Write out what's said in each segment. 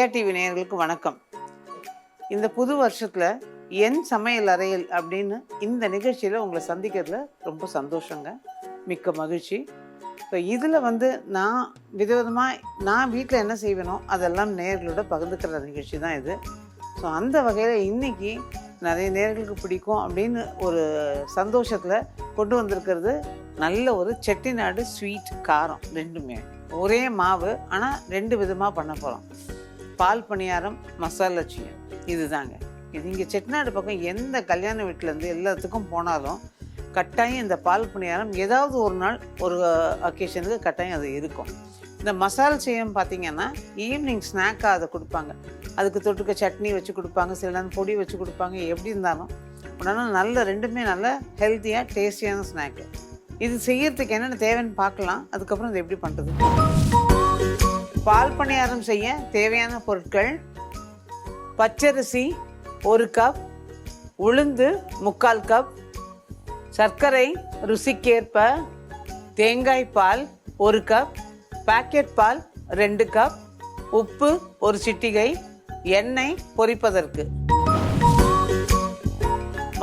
Jaya TV நேயர்களுக்கு வணக்கம். இந்த புது வருஷத்தில் என் சமையல் அறையில் அப்படின்னு இந்த நிகழ்ச்சியில் உங்களை சந்திக்கிறதுல ரொம்ப சந்தோஷங்க, மிக்க மகிழ்ச்சி. இப்போ இதில் நான் விதவிதமாக நான் வீட்டில் என்ன செய்வேனோ அதெல்லாம் நேயர்களோட பகிர்ந்துக்கிற நிகழ்ச்சி தான் இது. ஸோ அந்த வகையில் இன்றைக்கி நிறைய நேயர்களுக்கு பிடிக்கும் அப்படின்னு ஒரு சந்தோஷத்தில் கொண்டு வந்திருக்கிறது நல்ல ஒரு செட்டிநாடு ஸ்வீட் காரம், ரெண்டுமே ஒரே மாவு ஆனால் ரெண்டு விதமாக பண்ண போகிறோம். பால் பணியாரம், மசாலா சீயம், இதுதாங்க இது. இங்கே செட்டிநாடு பக்கம் எந்த கல்யாண வீட்டிலேருந்து எல்லாத்துக்கும் போனாலும் கட்டாயம் இந்த பால் பணியாரம் ஏதாவது ஒரு நாள் ஒரு அக்கேஷனுக்கு கட்டாயம் அது இருக்கும். இந்த மசாலா சீயம் பார்த்திங்கன்னா ஈவினிங் ஸ்நாக்காக அதை கொடுப்பாங்க. அதுக்கு தொட்டுக்க சட்னி வச்சு கொடுப்பாங்க, சில நேரம் பொடி வச்சு கொடுப்பாங்க. எப்படி இருந்தாலும் உடனே நல்ல ரெண்டுமே நல்ல ஹெல்த்தியாக டேஸ்டியான ஸ்நாக்கு. இது செய்யறதுக்கு என்னென்ன தேவைன்னு பார்க்கலாம். அதுக்கப்புறம் இது எப்படி பண்ணுறது. பால் பணியாரம் செய்ய தேவையான பொருட்கள்: பச்சரிசி 1 கப், உளுந்து 3/4 கப், சர்க்கரை ருசிக்கேற்ப, தேங்காய் பால் 1 கப், பாக்கெட் பால் 2 கப், உப்பு 1 சிட்டிகை, எண்ணெய் பொரிப்பதற்கு.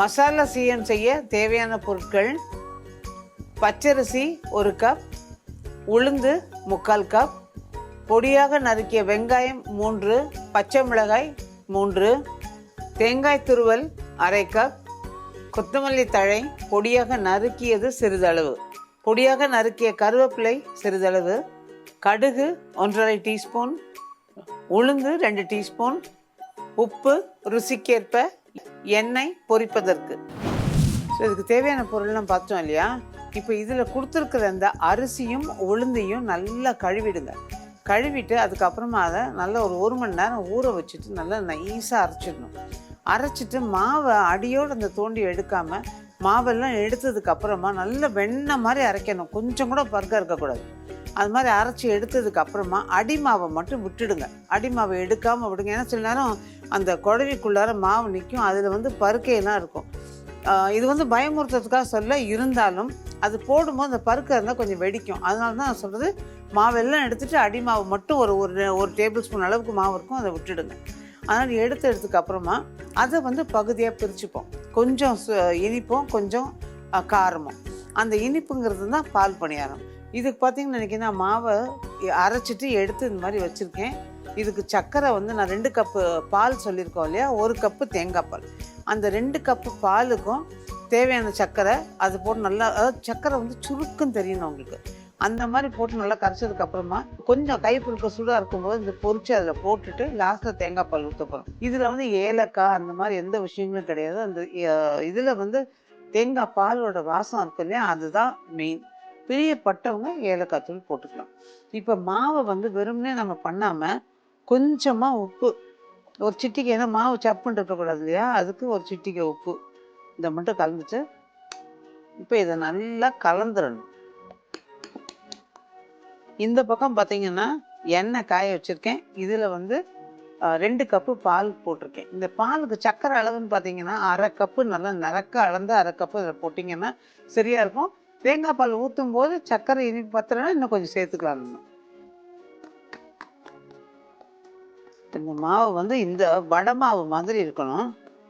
மசாலா சீயம் செய்ய தேவையான பொருட்கள்: பச்சரிசி 1 கப், உளுந்து 3/4 கப், பொடியாக நறுக்கிய வெங்காயம் 3, பச்சை மிளகாய் 3, தேங்காய் துருவல் 1/2 கப், கொத்தமல்லி தழை பொடியாக நறுக்கியது சிறிதளவு, பொடியாக நறுக்கிய கருவேப்பிலை சிறிதளவு, கடுகு 1½ டீஸ்பூன், உளுந்து 2 டீஸ்பூன், உப்பு ருசிக்கேற்ப, எண்ணெய் பொரிப்பதற்கு. ஸோ இதுக்கு தேவையான பொருள்லாம் பார்த்தோம் இல்லையா. இப்போ இதில் கொடுத்துருக்குற அந்த அரிசியும் உளுந்தையும் நல்லா கழுவிடுங்க. கழுவிட்டு அதுக்கப்புறமா அதை நல்லா ஒரு மணி நேரம் ஊற வச்சுட்டு நல்லா நைஸாக அரைச்சிடணும். அரைச்சிட்டு மாவை அடியோடு அந்த தோண்டி எடுக்காமல் மாவெல்லாம் எடுத்ததுக்கப்புறமா நல்ல வெண்ணெய் மாதிரி அரைக்கணும். கொஞ்சம் கூட பருக்க இருக்கக்கூடாது. அது மாதிரி அரைச்சி எடுத்ததுக்கப்புறமா அடி மாவை மட்டும் விட்டுடுங்க. அடி மாவை எடுக்காமல் விடுங்க. ஏன்னா சில நேரம் அந்த குழவிக்குள்ளார மாவு நிற்கும், அதில் பருக்கையெல்லாம் இருக்கும். இது பயமுறுத்துறதுக்காக சொல்ல, இருந்தாலும் அது போடும்போது அந்த பருக்க இருந்தால் கொஞ்சம் வெடிக்கும். அதனால தான் நான் சொல்கிறது, மாவெல்லாம் எடுத்துகிட்டு அடி மாவு மட்டும் ஒரு டேபிள் ஸ்பூன் அளவுக்கு மாவு இருக்கும், அதை விட்டுடுங்க. அதனால் எடுத்ததுக்கு அப்புறமா அதை பகுதியாக பிரிச்சுப்போம். கொஞ்சம் இனிப்பும் கொஞ்சம் காரமும். அந்த இனிப்புங்கிறது தான் பால் பணியாரம். இதுக்கு பார்த்திங்கன்னு நினைக்கிறேன், நான் மாவை அரைச்சிட்டு எடுத்து இந்த மாதிரி வச்சுருக்கேன். இதுக்கு சர்க்கரை நான் 2 கப்பு பால் சொல்லியிருக்கோம் இல்லையா, 1 கப்பு தேங்காய் பால். அந்த 2 கப்பு பாலுக்கும் தேவையான சர்க்கரை அது போட்டு நல்லா, அதாவது சர்க்கரை சுருக்குன்னு தெரியணும் உங்களுக்கு. அந்த மாதிரி போட்டு நல்லா கரைச்சதுக்கப்புறமா கொஞ்சம் கை புழுக்க சூடாக இருக்கும்போது இந்த பொரிச்சு அதில் போட்டுட்டு லாஸ்ட்டில் தேங்காய் பால் ஊற்ற போகிறோம். இதில் ஏலக்காய் அந்த மாதிரி எந்த விஷயங்களும் கிடையாது. அந்த இதில் தேங்காய் பாலோட வாசம் இருக்கு இல்லையா, அதுதான் மெயின். பிரியப்பட்டவங்க ஏலக்காய் தூள் போட்டுக்கலாம். இப்போ மாவை வெறும்னே நம்ம பண்ணாமல் கொஞ்சமாக உப்பு, ஒரு சிட்டிகை, ஏன்னா மாவு சப்புன்னு இருக்கக்கூடாது இல்லையா, அதுக்கு ஒரு சிட்டிகை உப்பு இதை மட்டும் கலந்துட்டு இப்போ இதை நல்லா கலந்துடணும். இந்த பக்கம் பார்த்தீங்கன்னா எண்ணெய் காய வச்சுருக்கேன். இதில் 2 கப்பு பால் போட்டிருக்கேன். இந்த பாலுக்கு சர்க்கரை அளவுன்னு பார்த்தீங்கன்னா 1/2 கப்பு, நல்லா நிறக்க அளந்து 1/2 கப்பு இதில் போட்டிங்கன்னா சரியாக இருக்கும். தேங்காய் பால் ஊற்றும் போது சர்க்கரை இனிப்பு பத்திரன்னா இன்னும் கொஞ்சம் சேர்த்துக்கலாம். இந்த மாவு இந்த வடை மாவு மாதிரி இருக்கணும்,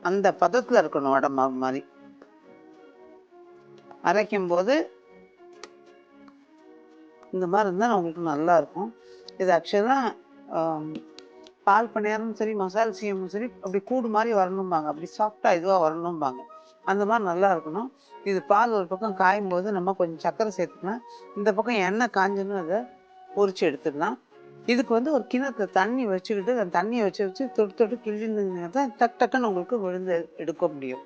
அந்த பதத்தில் இருக்கணும். வடை மாவு மாதிரி அரைக்கும் போது இந்த மாதிரி இருந்தால் உங்களுக்கு நல்லா இருக்கும். இது ஆக்சுவலாக பால் பணியாரமும் சரி, மசாலா சீயமும் சரி, அப்படி கூடு மாதிரி வரணும்பாங்க, அப்படி சாஃப்டாக இதுவாக வரணும்பாங்க. அந்த மாதிரி நல்லா இருக்கணும். இது பால் ஒரு பக்கம் காயும் போது நம்ம கொஞ்சம் சர்க்கரை சேர்த்துக்கலாம். இந்த பக்கம் எண்ணெய் காஞ்சன்னு அதை பொரிச்சு எடுத்துடலாம். இதுக்கு ஒரு கிணத்துல தண்ணி வச்சுக்கிட்டு அந்த தண்ணியை வச்சு தொட்டு கிழிஞ்சுன்னு தான் டக்குன்னு உங்களுக்கு விழுந்து எடுக்க முடியும்.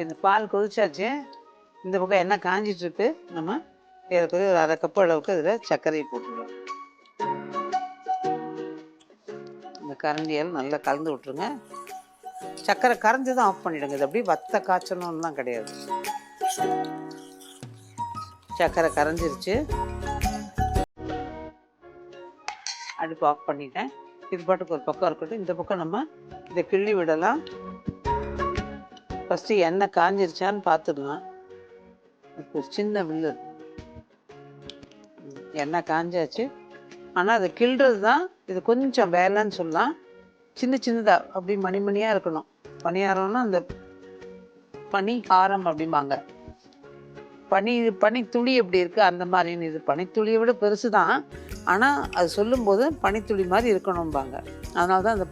இந்த பால் கொதிச்சாச்சு. இந்த பக்கம் எண்ணெய் காஞ்சிட்ருக்கு. நம்ம ஒரு 1/2 கப்பு அளவுக்கு அதில் சர்க்கரையை போட்டுடுவோம். இந்த கரண்டியால் நல்லா கலந்து விட்டுருங்க. சர்க்கரை கரைஞ்சி தான் ஆஃப் பண்ணிவிடுங்க. இது அப்படியே வத்த காய்ச்சணும்லாம் கிடையாது. சர்க்கரை கரைஞ்சிருச்சு. அடுப்பு ஆஃப் பண்ணிட்டேன். இது பாட்டுக்கு ஒரு பக்கம் இருக்கட்டும். இந்த பக்கம் நம்ம இதை கிள்ளி விடலாம். ஃபஸ்ட்டு எண்ணெய் காஞ்சிருச்சான்னு பார்த்துடலாம். ஒரு சின்ன வில்லு எண்ணெய் காஞ்சாச்சு. ஆனால் அதை கிள்றது தான் இது கொஞ்சம் வேலைன்னு சொல்லலாம். சின்ன சின்னதாக அப்படி மணிமணியாக இருக்கணும். பணியாரம்னா அந்த பனி ஆரம் அப்படிம்பாங்க. பனித்துளி எப்படி இருக்குது அந்த மாதிரின்னு. இது பனித்துளியை விட பெருசு தான், ஆனால் அது சொல்லும்போது பனித்துளி மாதிரி இருக்கணும்பாங்க. அதனால தான் அந்த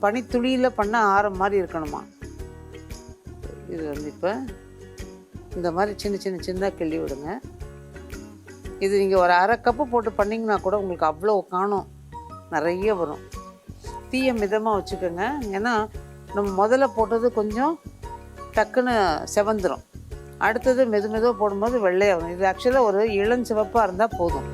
பனித்துளியில் பண்ண ஆரம் மாதிரி இருக்கணுமா. இது வந்து இப்போ இந்த மாதிரி சின்ன சின்ன சின்னதாக கிள்ளி விடுங்க. இது நீங்கள் ஒரு 1/2 கப்பு போட்டு பண்ணிங்கன்னா கூட உங்களுக்கு அவ்வளோ காணும், நிறைய வரும். தீயை மிதமாக வச்சுக்கோங்க. ஏன்னா நம்ம முதல்ல போட்டது கொஞ்சம் டக்குன்னு செவந்துடும், அடுத்தது மெதுவாக போடும்போது வெள்ளையாகும். இது ஆக்சுவலாக ஒரு இளஞ்சிவப்பாக இருந்தால் போதும்.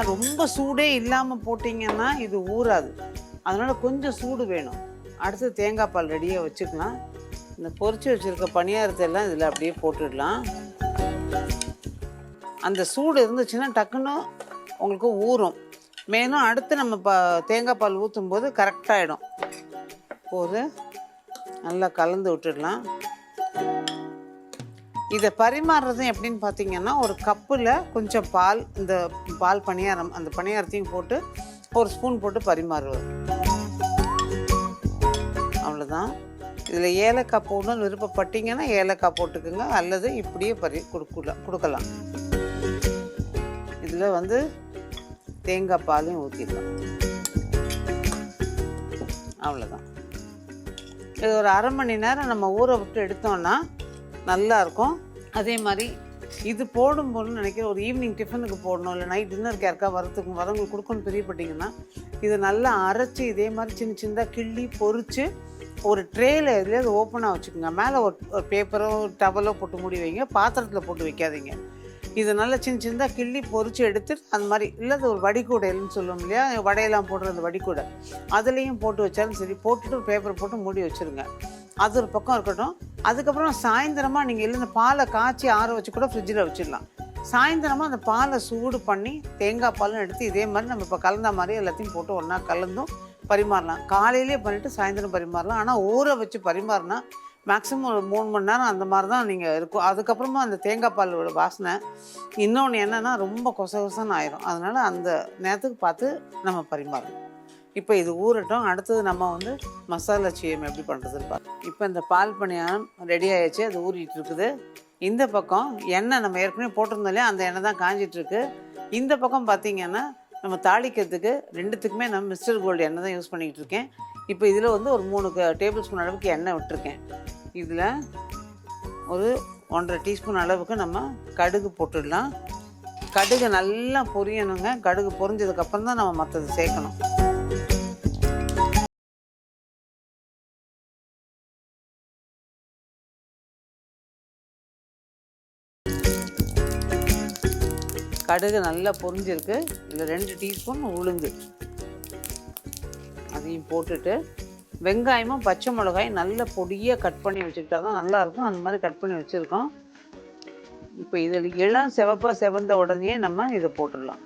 ரொம்ப சூடே இல்லாமல் போட்டிங்கன்னா இது ஊறாது, அதனால் கொஞ்சம் சூடு வேணும். அடுத்து தேங்காய் பால் ரெடியாக வச்சுக்கலாம். இந்த பொரிச்சு வச்சுருக்க பணியாரத்தை எல்லாம் இதில் அப்படியே போட்டுடலாம். அந்த சூடு இருந்துச்சுன்னா டக்குன்னு உங்களுக்கு ஊறும். மேலும் அடுத்து நம்ம தேங்காய் பால் ஊற்றும் போது கரெக்டாகிடும். போது நல்லா கலந்து விட்டுடலாம். இதை பரிமாறுறதும் எப்படின்னு பார்த்தீங்கன்னா, ஒரு கப்பில் கொஞ்சம் பால், இந்த பால் பணியாரம், அந்த பணியாரத்தையும் போட்டு ஒரு ஸ்பூன் போட்டு பரிமாறுவோம். அவ்வளோதான். இதில் ஏலக்காய் போடணும்னு விருப்பப்பட்டீங்கன்னா ஏலக்காய் போட்டுக்குங்க, அல்லது இப்படியே கொடுக்கலாம். இதில் வந்து தேங்காய் பாலையும் ஊற்றிடலாம். அவ்வளோதான். இது ஒரு 1/2 மணி நேரம் நம்ம ஊற விட்டு எடுத்தோம்னா நல்லாயிருக்கும். அதே மாதிரி இது போடும்போது நினைக்கிறேன், ஒரு ஈவினிங் டிஃபனுக்கு போடணும், இல்லை நைட் டின்னருக்கு யாருக்கா வரவங்களுக்கு கொடுக்கணும்னு பிரியப்பட்டிங்கன்னா இதை நல்லா அரைச்சி இதே மாதிரி சின்ன சின்னதாக கிள்ளி பொரித்து ஒரு ட்ரேயில் இதுலேயே அது ஓப்பனாக வச்சுக்கோங்க. மேலே ஒரு பேப்பரோ டவலோ போட்டு மூடி வைங்க, பாத்திரத்தில் போட்டு வைக்காதீங்க. இது நல்லா சின்ன சின்னதாக கிள்ளி பொரித்து எடுத்துட்டு அந்த மாதிரி, இல்லை அது ஒரு வடிகூடைன்னு சொல்லுவோம் இல்லையா, வடையெல்லாம் போடுற அந்த வடிகூடை, அதுலேயும் போட்டு வச்சாலும் சரி, போட்டுட்டு ஒரு பேப்பரை போட்டு மூடி வச்சுருங்க. அது ஒரு பக்கம் இருக்கட்டும். அதுக்கப்புறம் சாயந்தரமாக நீங்கள் இல்லை இந்த பாலை காய்ச்சி ஆற வச்சு கூட ஃப்ரிட்ஜில் வச்சிடலாம். சாயந்தரமாக அந்த பாலை சூடு பண்ணி தேங்காய் பாலும் எடுத்து இதே மாதிரி நம்ம இப்போ கலந்த மாதிரி எல்லாத்தையும் போட்டு ஒன்றா கலந்தும் பரிமாறலாம். காலையிலே பண்ணிவிட்டு சாயந்தரம் பரிமாறலாம். ஆனால் ஊற வச்சு பரிமாறினா மேக்ஸிமம் ஒரு 3 மணி நேரம் அந்த மாதிரி தான் நீங்கள் இருக்கும். அதுக்கப்புறமா அந்த தேங்காய் பாலோட வாசனை இன்னொன்று என்னென்னா ரொம்ப கொசகொசன்னு ஆயிரும். அதனால் அந்த நேரத்துக்கு பார்த்து நம்ம பரிமாறணும். இப்போ இது ஊறட்டும். அடுத்தது நம்ம வந்து மசாலா சீயம் எப்படி பண்ணுறதுன்னு பார்ப்போம். இப்போ இந்த பால் பணியாரம் ரெடி ஆகிடுச்சு, அது ஊறிட்டு இருக்குது. இந்த பக்கம் எண்ணெய் நம்ம ஏற்கனவே போட்டிருந்தோம் இல்லையா, அந்த எண்ணெய் தான் காஞ்சிட்ருக்கு. இந்த பக்கம் பார்த்திங்கன்னா நம்ம தாளிக்கிறதுக்கு ரெண்டுத்துக்குமே நம்ம மிஸ்டர் கோல்டு எண்ணெய் தான் யூஸ் பண்ணிக்கிட்டு இருக்கேன். இப்போ இதில் வந்து ஒரு 3 டேபிள் ஸ்பூன் அளவுக்கு எண்ணெய் விட்டுருக்கேன். இதில் ஒரு 1.5 டீஸ்பூன் அளவுக்கு நம்ம கடுகு போட்டுடலாம். கடுகு நல்லா பொரியணுங்க. கடுகு பொரிஞ்சதுக்கப்புறம் தான் நம்ம மற்றது சேர்க்கணும். கடுகு நல்லா பொரிஞ்சிருக்கு. இதில் 2 டீஸ்பூன் உளுந்து அதையும் போட்டுட்டு, வெங்காயமும் பச்சை மிளகாயும் நல்ல பொடியாக கட் பண்ணி வச்சுக்கிட்டா தான் நல்லாயிருக்கும். அந்த மாதிரி கட் பண்ணி வச்சுருக்கோம். இப்போ இதில் இளம் சிவப்பாக செவந்த உடனே நம்ம இதை போட்டுடலாம்.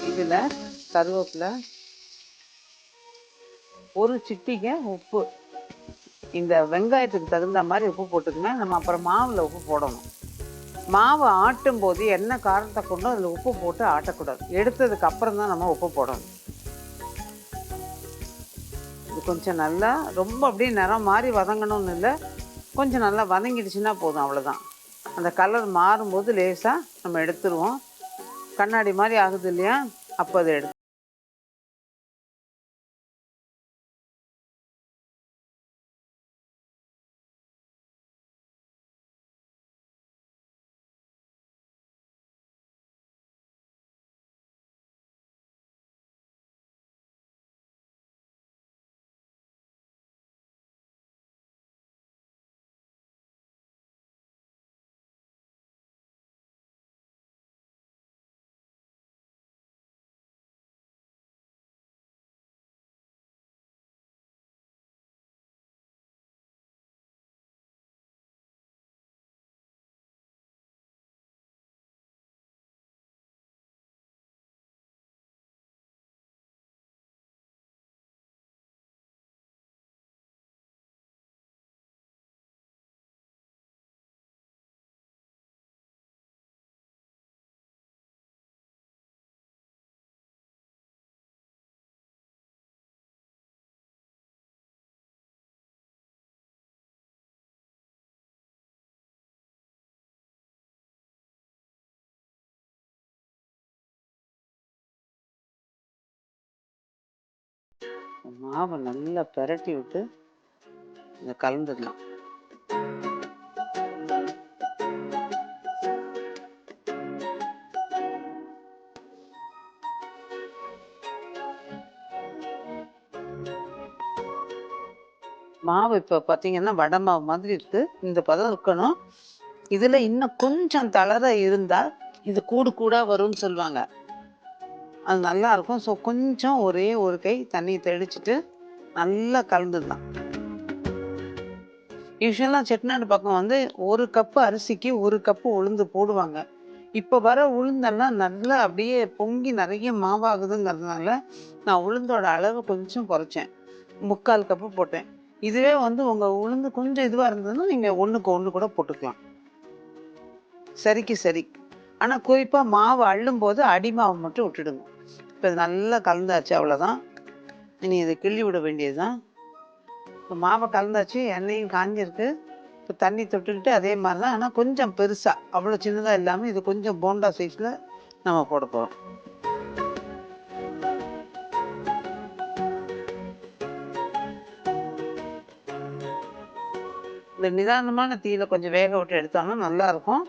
இதில் கருவேப்பிலை, ஒரு சிட்டிகை உப்பு, இந்த வெங்காயத்துக்கு தகுந்த மாதிரி உப்பு போட்டுக்கங்க. நம்ம அப்புறம் மாவில் உப்பு போடணும். மாவு ஆட்டும் போது என்ன காரணத்தை கொண்டும் அதில் உப்பு போட்டு ஆட்டக்கூடாது. எடுத்ததுக்கு அப்புறம் தான் நம்ம உப்பு போடணும். இது கொஞ்சம் நல்லா ரொம்ப அப்படியே நிறம் மாதிரி வதங்கணும்னு இல்லை, கொஞ்சம் நல்லா வதங்கிடுச்சுன்னா போதும், அவ்வளோதான். அந்த கலர் மாறும்போது லேசாக நம்ம எடுத்துருவோம். கண்ணாடி மாதிரி ஆகுது இல்லையா, அப்போ அதை எடுத்து மாவை நல்லா பெரட்டி விட்டு இதை கலந்துடலாம். மாவு இப்போ பார்த்தீங்கன்னா வடை மாவு மாதிரி இருக்குது. இந்த பதம் இருக்கணும். இதில் இன்னும் கொஞ்சம் தளர இருந்தால் இது கூடு கூடாக வரும்னு சொல்லுவாங்க, அது நல்லாயிருக்கும். ஸோ கொஞ்சம் ஒரே ஒரு கை தண்ணி தெளிச்சுட்டு நல்லா கலந்துடலாம். யூஸ்வலாக செட்டிநாடு பக்கம் வந்து 1 கப்பு அரிசிக்கு 1 கப்பு உளுந்து போடுவாங்க. இப்போ வர உளுந்தெல்லாம் நல்லா அப்படியே பொங்கி நிறைய மாவாகுதுங்கிறதுனால நான் உளுந்தோட அளவு கொஞ்சம் குறைச்சேன். 3/4 கப்பு போட்டேன். இதுவே வந்து உங்கள் உளுந்து கொஞ்சம் இதுவாக இருந்ததுன்னா நீங்கள் 1க்கு 1 கூட போட்டுக்கலாம், சரிக்கு சரி. ஆனால் குறிப்பாக மாவு அள்ளும் போது அடி மாவு மட்டும் விட்டுடுங்க. இப்போ இது நல்லா கலந்தாச்சு, அவ்வளோதான். இனி இதை கிள்ளி விட வேண்டியது தான். இப்போ மாவை கலந்தாச்சு, எண்ணெயும் காஞ்சிருக்கு. இப்போ தண்ணி தொட்டுக்கிட்டு அதே மாதிரி தான், ஆனால் கொஞ்சம் பெருசாக, அவ்வளோ சின்னதாக இல்லாமல் இது கொஞ்சம் போண்டா சைஸில் நம்ம போட போகிறோம். இந்த நிதானமான தீயில கொஞ்சம் வேக விட்டு எடுத்தோம்னா நல்லாயிருக்கும்.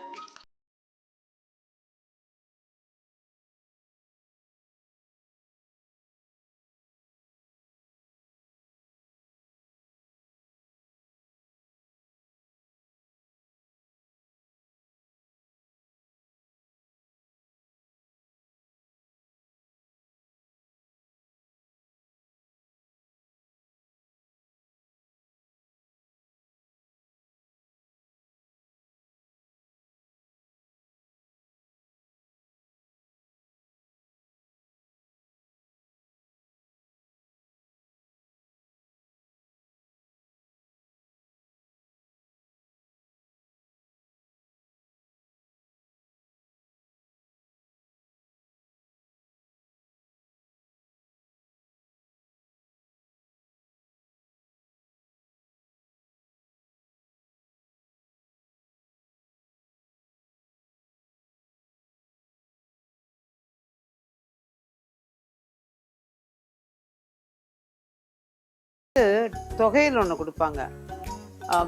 தொகையில் ஒன்று கொடுப்பாங்க.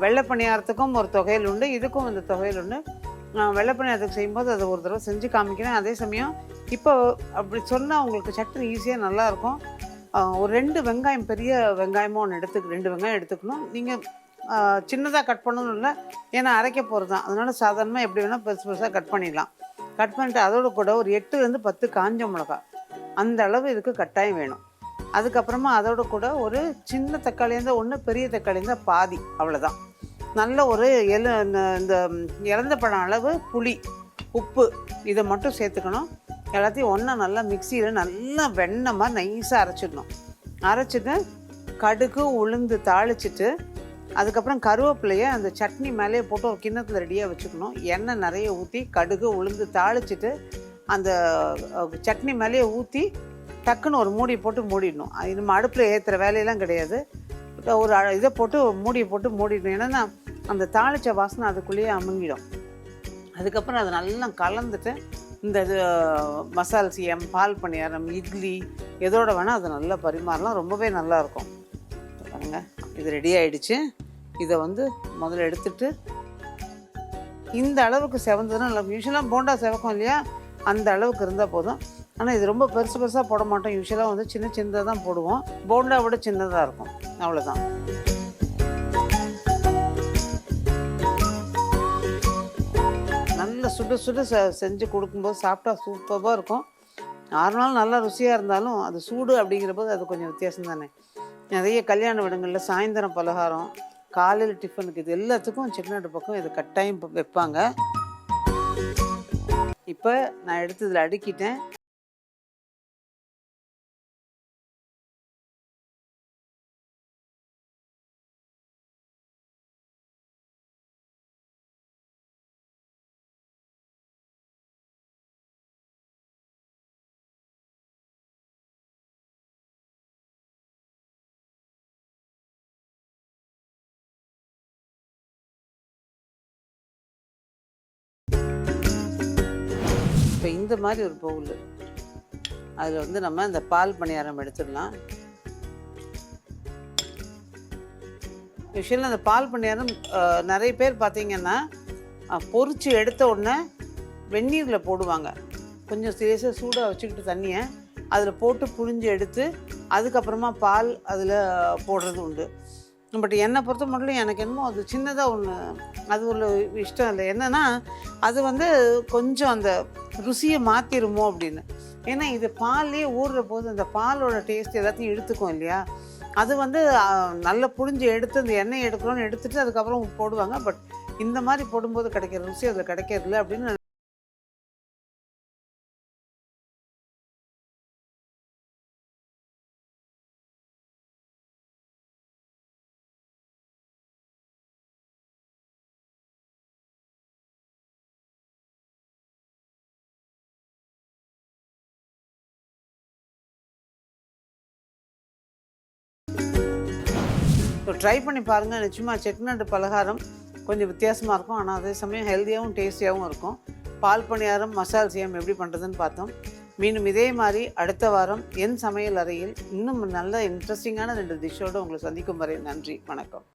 வெள்ளை பணியாரத்துக்கும் ஒரு தொகையில் உண்டு, இதுக்கும் இந்த தொகையில் உண்டு. வெள்ளை பணியாரத்துக்கு செய்யும்போது அதை ஒரு தடவை செஞ்சு காமிக்கிறேன். அதே சமயம் இப்போ அப்படி சொன்னால் உங்களுக்கு சட்னி ஈஸியாக நல்லாயிருக்கும். ஒரு 2 வெங்காயம், பெரிய வெங்காயமும் ஒன்று 2 வெங்காயம் எடுத்துக்கணும். நீங்கள் சின்னதாக கட் பண்ணணும் இல்லை, ஏன்னா அரைக்க போகிறது தான். அதனால் சாதாரணமாக எப்படி வேணால் பெருசு பெருசாக கட் பண்ணிடலாம். கட் பண்ணிட்டு அதோடு கூட ஒரு 8லேருந்து 10 காஞ்ச மிளகா, அந்த அளவு இதுக்கு கட்டாயம் வேணும். அதுக்கப்புறமா அதோட கூட ஒரு சின்ன தக்காளி இருந்தால் 1, பெரிய தக்காளி இருந்தால் பாதி, அவ்வளோதான். நல்ல ஒரு இந்த இறந்த பழம் அளவு புளி, உப்பு, இதை மட்டும் சேர்த்துக்கணும். எல்லாத்தையும் ஒன்றா நல்லா மிக்சியில் நல்லா வெண்ணெய் மாதிரி நைஸாக அரைச்சிடணும். அரைச்சிட்டு கடுகு உளுந்து தாளிச்சிட்டு அதுக்கப்புறம் கருவேப்பிலையை அந்த சட்னி மேலேயே போட்டு ஒரு கிண்ணத்தில் ரெடியாக வச்சுக்கணும். எண்ணெய் நிறைய ஊற்றி கடுகு உளுந்து தாளிச்சிட்டு அந்த சட்னி மேலேயே ஊற்றி டக்குன்னு ஒரு மூடி போட்டு மூடிடணும். அது நம்ம அடுப்பில் ஏற்றுற வேலையெல்லாம் கிடையாது. ஒரு இதை போட்டு மூடியை போட்டு மூடிடணும். ஏன்னா அந்த தாளித்த வாசனை அதுக்குள்ளேயே அமுங்கிடும். அதுக்கப்புறம் அதை நல்லா கலந்துட்டு இந்த இது மசால் சிஎம், பால் பணியாரம், இட்லி எதோட வேணால் அதை நல்லா பரிமாறலாம். ரொம்பவே நல்லாயிருக்கும். பாருங்கள், இது ரெடி ஆகிடுச்சு. இதை முதல்ல எடுத்துட்டு இந்த அளவுக்கு செவந்ததுன்னா நல்லா. யூஸ்வலாக போண்டா செவக்கும் இல்லையா, அந்த அளவுக்கு இருந்தால் போதும். ஆனால் இது ரொம்ப பெருசு பெருசாக போட மாட்டோம். யூஸ்வலாக சின்ன சின்னதாக தான் போடுவோம். போண்டா விட சின்னதாக இருக்கும், அவ்வளோதான். நல்ல சுட சுட செஞ்சு கொடுக்கும்போது சாப்பிட்டா சூப்பராக இருக்கும். 6 நாள் நல்லா ருசியாக இருந்தாலும் அது சூடு அப்படிங்கிற போது அது கொஞ்சம் வித்தியாசம் தானே. நிறைய கல்யாண வீடுங்களில் சாயந்தரம் பலகாரம், காலையில் டிஃபனுக்கு, இது எல்லாத்துக்கும் செட்டிநாடு பக்கம் இது கட்டாயம் வைப்பாங்க. இப்போ நான் எடுத்து இதில் அடுக்கிட்டேன். இப்போ இந்த மாதிரி ஒரு பவுல், அதில் நம்ம இந்த பால் பணியாரம் எடுத்துடலாம். யூஸ்வலாக அந்த பால் பணியாரம் நிறைய பேர் பார்த்திங்கன்னா பொரிச்சு எடுத்த உடனே வெந்நீரில் போடுவாங்க. கொஞ்சம் சீரியஸாக சூடாக வச்சுக்கிட்டு தண்ணியை அதில் போட்டு புழிஞ்சு எடுத்து அதுக்கப்புறமா பால் அதில் போடுறது உண்டு. பட் என்னை பொறுத்த மட்டும் எனக்கு என்னமோ அது சின்னதாக ஒன்று, அது ஒரு இஷ்டம் இல்லை. என்னென்னா அது கொஞ்சம் அந்த ருசியை மாற்றிடுமோ அப்படின்னு. ஏன்னா இது பால்லேயே ஊறுற போது அந்த பாலோட டேஸ்ட் எல்லாத்தையும் எடுத்துக்கும் இல்லையா. அது நல்லா புழிஞ்சு எடுத்து அந்த எண்ணெய் எடுக்கணும்னு எடுத்துகிட்டு அதுக்கப்புறம் போடுவாங்க. பட் இந்த மாதிரி போடும்போது கிடைக்கிற ருசி அதில் கிடைக்கிறதில்ல அப்படின்னு ட்ரை பண்ணி பாருங்கள். நிச்சயமாக செட்டிநாடு பலகாரம் கொஞ்சம் வித்தியாசமாக இருக்கும். ஆனால் அதே சமயம் ஹெல்த்தியாகவும் டேஸ்டியாகவும் இருக்கும். பால் பணியாரம், மசால் சிஎம் எப்படி பண்ணுறதுன்னு பார்த்தோம். மீண்டும் இதே மாதிரி அடுத்த வாரம் என் சமையல் அறையில் இன்னும் நல்ல இன்ட்ரெஸ்டிங்கான 2 டிஷ்ஷோடு உங்களை சந்திக்கும் வரை நன்றி, வணக்கம்.